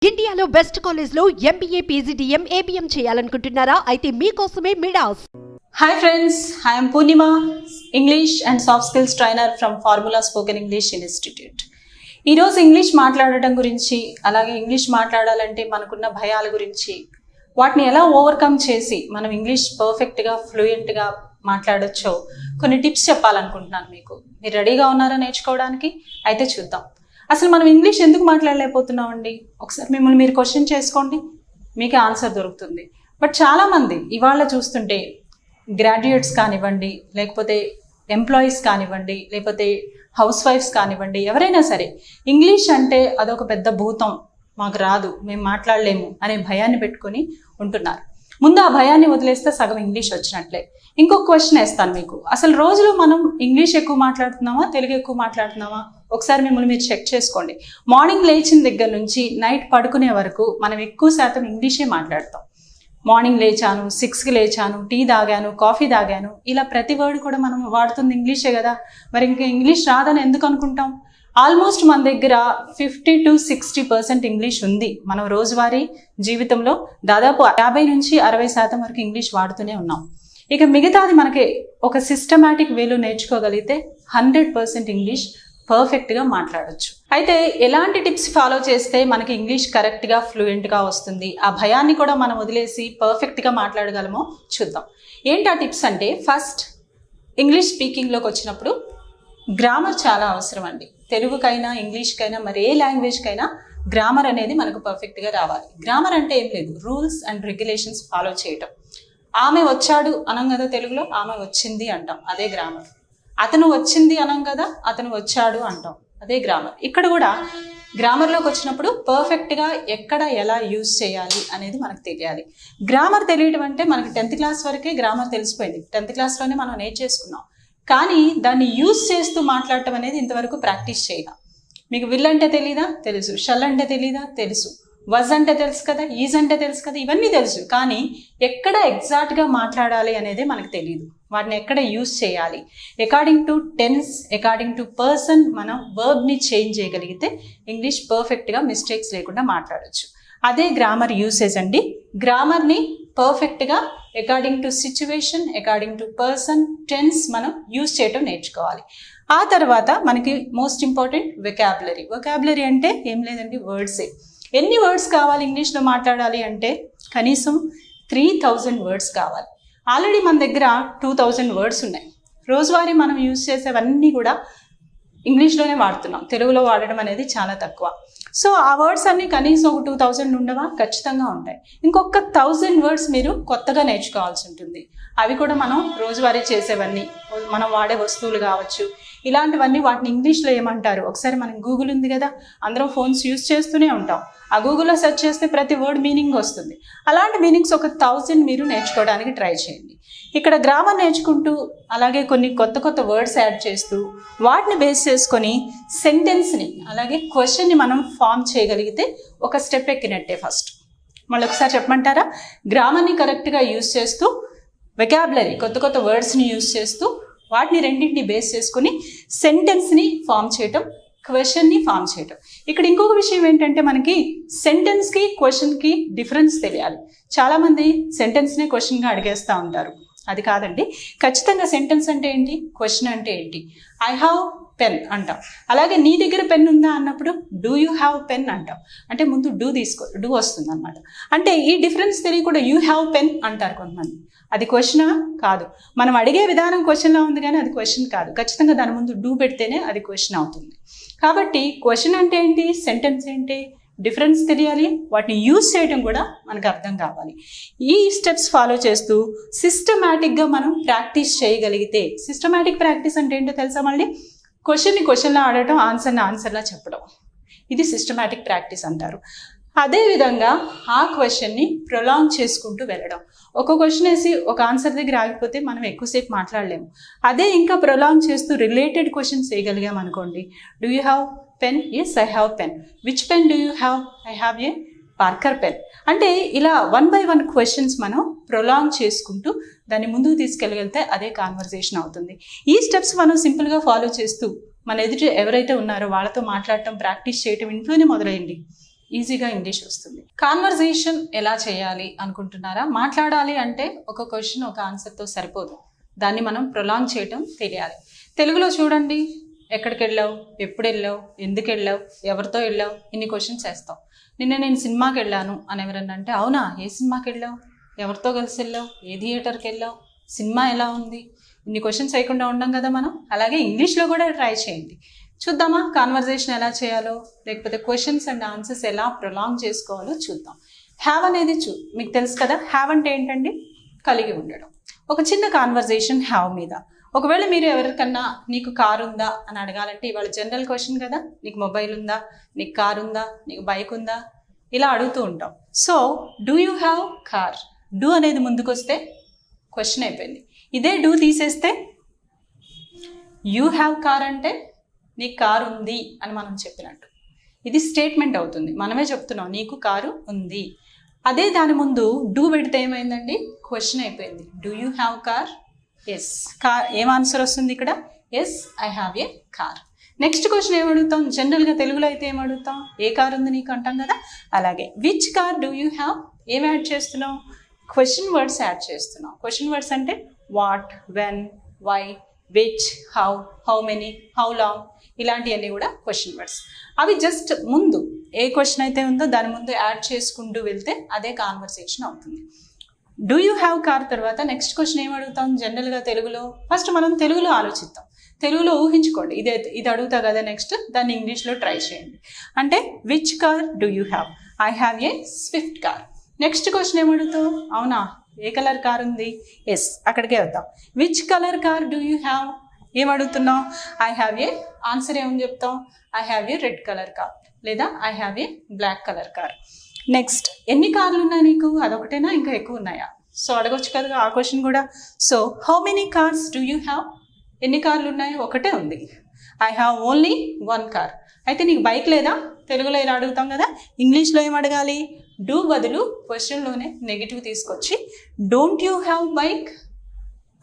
ఇండియాలో బెస్ట్ కాలేజ్లో MBA PGDM ABM చేయాలనుకుంటున్నారా? అయితే మీకోసమే Midas. Hi friends, I am Purnima, English and Soft Skills Trainer from Formula Spoken English Institute. ఈరోజు English మాట్లాడటం గురించి, అలాగే ఇంగ్లీష్ మాట్లాడాలంటే మనకున్న భయాల గురించి, వాటిని ఎలా ఓవర్కమ్ చేసి మనం ఇంగ్లీష్ పర్ఫెక్ట్గా ఫ్లూయెంట్గా మాట్లాడొచ్చో కొన్ని టిప్స్ చెప్పాలనుకుంటున్నాను మీకు. మీరు రెడీగా ఉన్నారా నేర్చుకోవడానికి? అయితే చూద్దాం. అసలు మనం ఇంగ్లీష్ ఎందుకు మాట్లాడలేకపోతున్నామండి? ఒకసారి మిమ్మల్ని మీరు క్వశ్చన్ చేసుకోండి, మీకే ఆన్సర్ దొరుకుతుంది. బట్ చాలామంది ఇవాళ చూస్తుంటే గ్రాడ్యుయేట్స్ కానివ్వండి, లేకపోతే ఎంప్లాయీస్ కానివ్వండి, లేకపోతే హౌస్ వైఫ్స్ కానివ్వండి, ఎవరైనా సరే ఇంగ్లీష్ అంటే అదొక పెద్ద భూతం, మాకు రాదు, మేము మాట్లాడలేము అనే భయాన్ని పెట్టుకొని ఉంటున్నారు. ముందు ఆ భయాన్ని వదిలేస్తే సగం ఇంగ్లీష్ వచ్చినట్లే. ఇంకొక క్వశ్చన్ వేస్తాను మీకు. అసలు రోజులో మనం ఇంగ్లీష్ ఎక్కువ మాట్లాడుతున్నామా, తెలుగు ఎక్కువ మాట్లాడుతున్నామా? ఒకసారి మిమ్మల్ని మీరు చెక్ చేసుకోండి. మార్నింగ్ లేచిన దగ్గర నుంచి నైట్ పడుకునే వరకు మనం ఎక్కువ శాతం ఇంగ్లీషే మాట్లాడతాం. మార్నింగ్ లేచాను, 6కి లేచాను, టీ తాగాను, కాఫీ తాగాను, ఇలా ప్రతి వర్డ్ కూడా మనం వాడుతుంది ఇంగ్లీషే కదా. మరి ఇంకా ఇంగ్లీష్ రాదని ఎందుకు అనుకుంటాం? ఆల్మోస్ట్ మన దగ్గర 50 to 60% ఇంగ్లీష్ ఉంది. మనం రోజువారీ జీవితంలో దాదాపు 50 నుంచి 60% వరకు ఇంగ్లీష్ వాడుతూనే ఉన్నాం. ఇక మిగతాది మనకి ఒక సిస్టమాటిక్ వేలో నేర్చుకోగలిగితే 100% ఇంగ్లీష్ పర్ఫెక్ట్గా మాట్లాడొచ్చు. అయితే ఎలాంటి టిప్స్ ఫాలో చేస్తే మనకి ఇంగ్లీష్ కరెక్ట్గా ఫ్లూయెంట్గా వస్తుంది, ఆ భయాన్ని కూడా మనం వదిలేసి పర్ఫెక్ట్గా మాట్లాడగలమో చూద్దాం. ఏంటి ఆ టిప్స్ అంటే, ఫస్ట్ ఇంగ్లీష్ స్పీకింగ్లోకి వచ్చినప్పుడు గ్రామర్ చాలా అవసరం అండి. తెలుగుకైనా ఇంగ్లీష్కైనా మరి ఏ లాంగ్వేజ్కైనా గ్రామర్ అనేది మనకు పర్ఫెక్ట్గా రావాలి. గ్రామర్ అంటే ఏం లేదు, రూల్స్ అండ్ రెగ్యులేషన్స్ ఫాలో చేయటం. ఆమె వచ్చాడు అనం కదా తెలుగులో, ఆమె వచ్చింది అంటాం, అదే గ్రామర్. అతను వచ్చింది అనం కదా, అతను వచ్చాడు అంటాం, అదే గ్రామర్. ఇక్కడ కూడా గ్రామర్లోకి వచ్చినప్పుడు పర్ఫెక్ట్గా ఎక్కడ ఎలా యూజ్ చేయాలి అనేది మనకు తెలియాలి. గ్రామర్ తెలియటం అంటే మనకి 10th క్లాస్ వరకే గ్రామర్ తెలిసిపోయింది, 10th క్లాస్లోనే మనం నేర్చేసుకున్నాం. కానీ దాన్ని యూజ్ చేస్తూ మాట్లాడటం అనేది ఇంతవరకు ప్రాక్టీస్ చేయాలి. మీకు విల్ అంటే తెలీదా? తెలుసు. షల్ అంటే తెలీదా? తెలుసు. వజ్ అంటే తెలుసు కదా, ఈజ్ అంటే తెలుసు కదా, ఇవన్నీ తెలుసు. కానీ ఎక్కడ ఎగ్జాక్ట్గా మాట్లాడాలి అనేది మనకు తెలియదు. వాటిని ఎక్కడ యూజ్ చేయాలి, according to tense, according to person మనం వర్బ్ని చేంజ్ చేయగలిగితే ఇంగ్లీష్ పర్ఫెక్ట్గా మిస్టేక్స్ లేకుండా మాట్లాడచ్చు. అదే గ్రామర్ యూసేజ్ అండి. గ్రామర్ని పర్ఫెక్ట్గా according to situation, according to person, tense మనం యూజ్ చేయటం నేర్చుకోవాలి. ఆ తర్వాత మనకి మోస్ట్ ఇంపార్టెంట్ వెకాబులరీ. వెకాబులరీ అంటే ఏం లేదండి, వర్డ్సే. ఎన్ని వర్డ్స్ కావాలి ఇంగ్లీష్లో మాట్లాడాలి అంటే కనీసం 3000 వర్డ్స్ కావాలి. ఆల్రెడీ మన దగ్గర 2000 వర్డ్స్ ఉన్నాయి. రోజువారీ మనం యూజ్ చేసేవన్నీ కూడా ఇంగ్లీష్లోనే వాడుతున్నాం, తెలుగులో వాడడం అనేది చాలా తక్కువ. సో ఆ వర్డ్స్ అన్నీ కనీసం ఒక 2000 ఉండవా? ఖచ్చితంగా ఉంటాయి. ఇంకొక 1000 వర్డ్స్ మీరు కొత్తగా నేర్చుకోవాల్సి ఉంటుంది. అవి కూడా మనం రోజువారీ చేసేవన్నీ, మనం వాడే వస్తువులు కావచ్చు, ఇలాంటివన్నీ వాటిని ఇంగ్లీష్లో ఏమంటారు? ఒకసారి మనకి గూగుల్ ఉంది కదా, అందరం ఫోన్స్ యూజ్ చేస్తూనే ఉంటాం. ఆ గూగుల్లో సెర్చ్ చేస్తే ప్రతి వర్డ్ మీనింగ్ వస్తుంది. అలాంటి మీనింగ్స్ ఒక 1000 మీరు నేర్చుకోవడానికి ట్రై చేయండి. ఇక్కడ గ్రామర్ నేర్చుకుంటూ అలాగే కొన్ని కొత్త కొత్త వర్డ్స్ యాడ్ చేస్తూ వాటిని బేస్ చేసుకొని సెంటెన్స్ని అలాగే క్వశ్చన్ని మనం ఫామ్ చేయగలిగితే ఒక స్టెప్ ఎక్కినట్టే. ఫస్ట్ మళ్ళీ ఒకసారి చెప్పమంటారా? గ్రామర్ని కరెక్ట్గా యూజ్ చేస్తూ, వెకాబులరీ కొత్త కొత్త వర్డ్స్ని యూజ్ చేస్తూ, వాటిని రెండింటిని బేస్ చేసుకొని సెంటెన్స్ని ఫామ్ చేయటం, క్వశ్చన్ని ఫామ్ చేయటం. ఇక్కడ ఇంకొక విషయం ఏంటంటే, మనకి సెంటెన్స్కి క్వశ్చన్కి డిఫరెన్స్ తెలియాలి. చాలామంది సెంటెన్స్నే క్వశ్చన్గా అడిగేస్తూ ఉంటారు. అది కాదండి. ఖచ్చితంగా సెంటెన్స్ అంటే ఏంటి, క్వశ్చన్ అంటే ఏంటి. ఐ హ్యావ్ పెన్ అంటాం. అలాగే నీ దగ్గర పెన్ ఉందా అన్నప్పుడు డూ యూ హ్యావ్ పెన్ అంటాం. అంటే ముందు డూ డూ వస్తుంది అనమాట. అంటే ఈ డిఫరెన్స్ తెలియకుండా యూ హ్యావ్ పెన్ అంటారు కొంతమంది. అది క్వశ్చనా? కాదు. మనం అడిగే విధానం క్వశ్చన్లా ఉంది కానీ అది క్వశ్చన్ కాదు. ఖచ్చితంగా దాని ముందు డూ పెడితేనే అది క్వశ్చన్ అవుతుంది. కాబట్టి క్వశ్చన్ అంటే ఏంటి, సెంటెన్స్ ఏంటి, డిఫరెన్స్ తెలియాలి, వాటిని యూజ్ చేయడం కూడా మనకు అర్థం కావాలి. ఈ స్టెప్స్ ఫాలో చేస్తూ సిస్టమాటిక్గా మనం ప్రాక్టీస్ చేయగలిగితే, సిస్టమాటిక్ ప్రాక్టీస్ అంటే ఏంటో తెలుసా? మళ్ళీ క్వశ్చన్ని క్వశ్చన్లా ఆడటం, ఆన్సర్ని ఆన్సర్లా చెప్పడం, ఇది సిస్టమాటిక్ ప్రాక్టీస్ అంటారు. అదేవిధంగా ఆ క్వశ్చన్ని ప్రొలాంగ్ చేసుకుంటూ వెళ్ళడం. ఒక క్వశ్చన్ వేసి ఒక ఆన్సర్ దగ్గర ఆగిపోతే మనం ఎక్కువసేపు మాట్లాడలేము. అదే ఇంకా ప్రొలాంగ్ చేస్తూ రిలేటెడ్ క్వశ్చన్స్ వేయగలిగాం అనుకోండి. Do you have pen? Yes, I have pen. Which pen do you have? I have a Parker pen. అంటే ఇలా 1 by 1 క్వశ్చన్స్ మనం ప్రొలాంగ్ చేసుకుంటూ దాన్ని ముందుకు తీసుకెళ్ళగలిగితే అదే కాన్వర్సేషన్ అవుతుంది. ఈ స్టెప్స్ మనం సింపుల్గా ఫాలో చేస్తూ మన ఎదుటి ఎవరైతే ఉన్నారో వాళ్ళతో మాట్లాడటం, ప్రాక్టీస్ చేయటం ఇంట్లోనే మొదలైంది. ఈజీగా ఇంగ్లీష్ వస్తుంది. కాన్వర్జేషన్ ఎలా చేయాలి అనుకుంటున్నారా? మాట్లాడాలి అంటే ఒక క్వశ్చన్ ఒక ఆన్సర్తో సరిపోదు, దాన్ని మనం ప్రొలాంగ్ చేయటం తెలియాలి. తెలుగులో చూడండి, ఎక్కడికి వెళ్ళావు, ఎప్పుడు వెళ్ళావు, ఎందుకు వెళ్ళావు, ఎవరితో వెళ్ళావు, ఇన్ని క్వశ్చన్స్ వేస్తాం. నిన్న నేను సినిమాకి వెళ్ళాను అని ఎవరన్నా అంటే, అవునా, ఏ సినిమాకి వెళ్ళావు, ఎవరితో కలిసి వెళ్ళావు, ఏ థియేటర్కి వెళ్ళావు, సినిమా ఎలా ఉంది, ఇన్ని క్వశ్చన్స్ వేయకుండా ఉండం కదా మనం. అలాగే ఇంగ్లీష్లో కూడా ట్రై చేయండి. చూద్దామా కాన్వర్జేషన్ ఎలా చేయాలో, లేకపోతే క్వశ్చన్స్ అండ్ ఆన్సర్స్ ఎలా ప్రొలాంగ్ చేసుకోవాలో చూద్దాం. హ్యావ్ అనేది మీకు తెలుసు కదా, హ్యావ్ అంటే ఏంటండి? కలిగి ఉండడం. ఒక చిన్న కాన్వర్జేషన్ హ్యావ్ మీద. ఒకవేళ మీరు ఎవరికన్నా నీకు కారు ఉందా అని అడగాలంటే, ఇవాళ జనరల్ క్వశ్చన్ కదా, నీకు మొబైల్ ఉందా, నీకు కారు ఉందా, నీకు బైక్ ఉందా, ఇలా అడుగుతూ ఉంటాం. So do you have car, do అనేది ముందుకు వస్తే క్వశ్చన్ అయిపోయింది. ఇదే డూ తీసేస్తే యూ హ్యావ్ కార్ అంటే నీకు కారు ఉంది అని మనం చెప్పినట్టు. ఇది స్టేట్మెంట్ అవుతుంది, మనమే చెప్తున్నాం నీకు కారు ఉంది. అదే దాని ముందు డూ పెడితే ఏమైందండి? క్వశ్చన్ అయిపోయింది. Do you have car? Yes. Car ఏం ఆన్సర్ వస్తుంది ఇక్కడ? Yes, I have a car. Next question ఏమడుగుతాం? జనరల్గా తెలుగులో అయితే ఏమడుగుతాం? ఏ కార్ ఉంది నీకు అంటాం కదా. అలాగే which car do you have, ఏం యాడ్ చేస్తున్నాం? క్వశ్చన్ వర్డ్స్ యాడ్ చేస్తున్నాం. క్వశ్చన్ వర్డ్స్ అంటే what, when, why, which, how, how many, how long, ఇలాంటివన్నీ కూడా క్వశ్చన్ వర్డ్స్. అవి జస్ట్ ముందు ఏ క్వశ్చన్ అయితే ఉందో దాని ముందు యాడ్ చేసుకుంటూ వెళ్తే అదే కాన్వర్సేషన్ అవుతుంది. డూ యూ హ్యావ్ కార్ తర్వాత నెక్స్ట్ క్వశ్చన్ ఏం అడుగుతాం? జనరల్గా తెలుగులో ఫస్ట్ మనం తెలుగులో ఆలోచిద్దాం. తెలుగులో ఊహించుకోండి, ఇది అడుగుతా కదా, నెక్స్ట్ దాన్ని ఇంగ్లీష్లో ట్రై చేయండి. అంటే which car do you have? I have a swift car. Next question ఏమడుగుతావు? అవునా, ఏ కలర్ కార్ ఉంది? ఎస్, అక్కడికే వద్దాం. Which colour car do you have? ఏం అడుగుతున్నావు? ఐ హ్యావ్ ఏ, ఆన్సర్ ఏమని చెప్తాం? I have a red colour car లేదా I have a black colour car. Next ఎన్ని కార్లు ఉన్నాయి నీకు? అదొకటేనా, ఇంకా ఎక్కువ ఉన్నాయా? సో అడగొచ్చు కదా ఆ క్వశ్చన్ కూడా. So how many cars do you have? ఎన్ని కార్లు ఉన్నాయి? ఒకటే ఉంది. I have only one car. అయితే నీకు బైక్ లేదా? తెలుగులో ఇలా అడుగుతాం కదా. ఇంగ్లీష్లో ఏం అడగాలి? డూ బదులు క్వశ్చన్లోనే నెగిటివ్ తీసుకొచ్చి don't you have bike?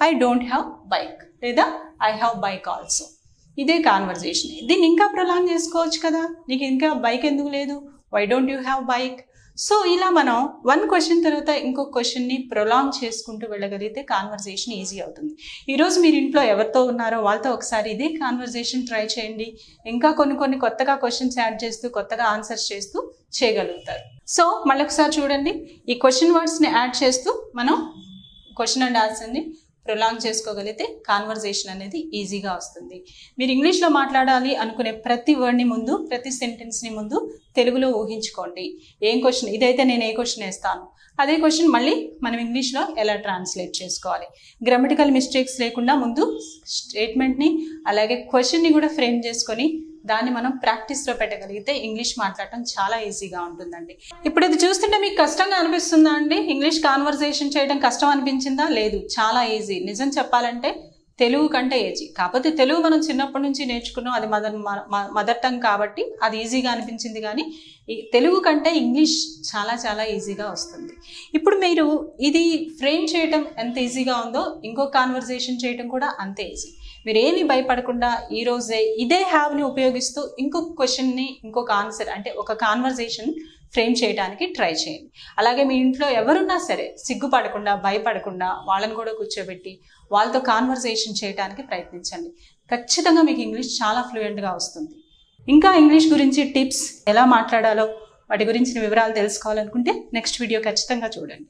I don't have bike లేదా ఐ హ్యావ్ బైక్ ఆల్సో. ఇదే కాన్వర్జేషన్. దీన్ని ఇంకా ప్రొలాంగ్ చేసుకోవచ్చు కదా, నీకు ఇంకా బైక్ ఎందుకు లేదు, why don't you have bike. So ఇలా మనం వన్ క్వశ్చన్ తర్వాత ఇంకొక క్వశ్చన్ని ప్రొలాంగ్ చేసుకుంటూ వెళ్ళగలిగితే కాన్వర్జేషన్ ఈజీ అవుతుంది. ఈరోజు మీరు ఇంట్లో ఎవరితో ఉన్నారో వాళ్ళతో ఒకసారి ఇదే కాన్వర్జేషన్ ట్రై చేయండి. ఇంకా కొన్ని కొత్తగా క్వశ్చన్స్ యాడ్ చేస్తూ కొత్తగా ఆన్సర్స్ చేస్తూ చేయగలుగుతారు. సో మళ్ళీ ఒకసారి చూడండి, ఈ క్వశ్చన్ వర్డ్స్ని యాడ్ చేస్తూ మనం క్వశ్చన్ అండ్ ఆన్సర్ని ప్రొలాంగ్ చేసుకోగలిగితే కాన్వర్జేషన్ అనేది ఈజీగా వస్తుంది. మీరు ఇంగ్లీష్లో మాట్లాడాలి అనుకునే ప్రతి వర్డ్ని ముందు, ప్రతి సెంటెన్స్ని ముందు తెలుగులో ఊహించుకోండి. ఏం క్వశ్చన్, ఇదైతే నేను ఏ క్వశ్చన్ వేస్తాను, అదే క్వశ్చన్ మళ్ళీ మనం ఇంగ్లీష్లో ఎలా ట్రాన్స్లేట్ చేసుకోవాలి. గ్రామటికల్ మిస్టేక్స్ లేకుండా ముందు స్టేట్మెంట్ని అలాగే క్వశ్చన్ని కూడా ఫ్రేమ్ చేసుకొని దాన్ని మనం ప్రాక్టీస్లో పెట్టగలిగితే ఇంగ్లీష్ మాట్లాడటం చాలా ఈజీగా ఉంటుందండి. ఇప్పుడు ఇది చూస్తుంటే మీకు కష్టంగా అనిపిస్తుందా అండి? ఇంగ్లీష్ కాన్వర్జేషన్ చేయడం కష్టం అనిపించిందా? లేదు, చాలా ఈజీ. నిజం చెప్పాలంటే తెలుగు కంటే ఈజీ. కాకపోతే తెలుగు మనం చిన్నప్పటి నుంచి నేర్చుకున్నాం, అది మదర్ టంగ్ కాబట్టి అది ఈజీగా అనిపించింది. కానీ తెలుగు కంటే ఇంగ్లీష్ చాలా చాలా ఈజీగా వస్తుంది. ఇప్పుడు మీరు ఇది ఫ్రేమ్ చేయటం ఎంత ఈజీగా ఉందో ఇంకో కాన్వర్జేషన్ చేయటం కూడా అంతే ఈజీ. మీరు ఏమీ భయపడకుండా ఈరోజే ఇదే హ్యావ్ని ఉపయోగిస్తూ ఇంకొక క్వశ్చన్ని, ఇంకొక ఆన్సర్ అంటే ఒక కాన్వర్జేషన్ ఫ్రేమ్ చేయడానికి ట్రై చేయండి. అలాగే మీ ఇంట్లో ఎవరున్నా సరే సిగ్గుపడకుండా, భయపడకుండా వాళ్ళని కూడా కూర్చోబెట్టి వాళ్ళతో కాన్వర్జేషన్ చేయడానికి ప్రయత్నించండి. ఖచ్చితంగా మీకు ఇంగ్లీష్ చాలా ఫ్లూయెంట్గా వస్తుంది. ఇంకా ఇంగ్లీష్ గురించి టిప్స్, ఎలా మాట్లాడాలో వాటి గురించిన వివరాలు తెలుసుకోవాలనుకుంటే నెక్స్ట్ వీడియో ఖచ్చితంగా చూడండి.